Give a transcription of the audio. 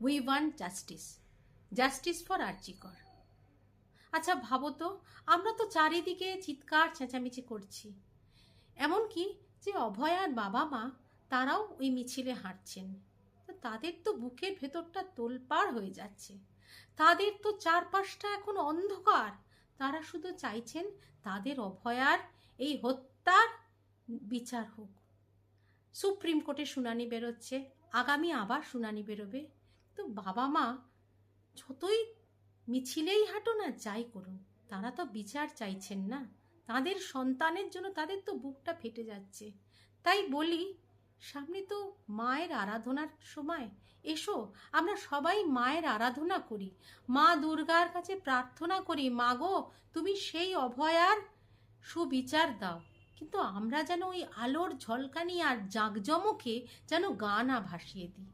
We want justice, justice for RG Kar. আচ্ছা ভাবো তো, আমরা তো চারিদিকে চিৎকার চেঁচামেচি করছি, এমনকি যে অভয়ার বাবা মা তারাও ওই মিছিলে হাঁটছেন, তো তাদের তো বুকের ভেতরটা তোলপাড় হয়ে যাচ্ছে, তাদের তো চারপাশটা এখন অন্ধকার। তারা শুধু চাইছেন তাদের অভয়ার এই হত্যার বিচার হোক। সুপ্রিম কোর্টে শুনানি বেরোচ্ছে, আগামী আবার শুনানি বেরোবে। তো বাবা মা যতই মিছিলেই হাঁটো না, যাই করুন, তারা তো বিচার চাইছেন না, তাদের সন্তানের জন্য তাদের তো বুকটা ফেটে যাচ্ছে। তাই বলি, সামনে তো মায়ের আরাধনার সময়, এসো আমরা সবাই মায়ের আরাধনা করি, মা দুর্গার কাছে প্রার্থনা করি, মা গো তুমি সেই অভয়ার সুবিচার দাও। কিন্তু আমরা যেন ওই আলোর ঝলকানি আর জাঁকজমকে যেন গা না ভাসিয়ে দিই।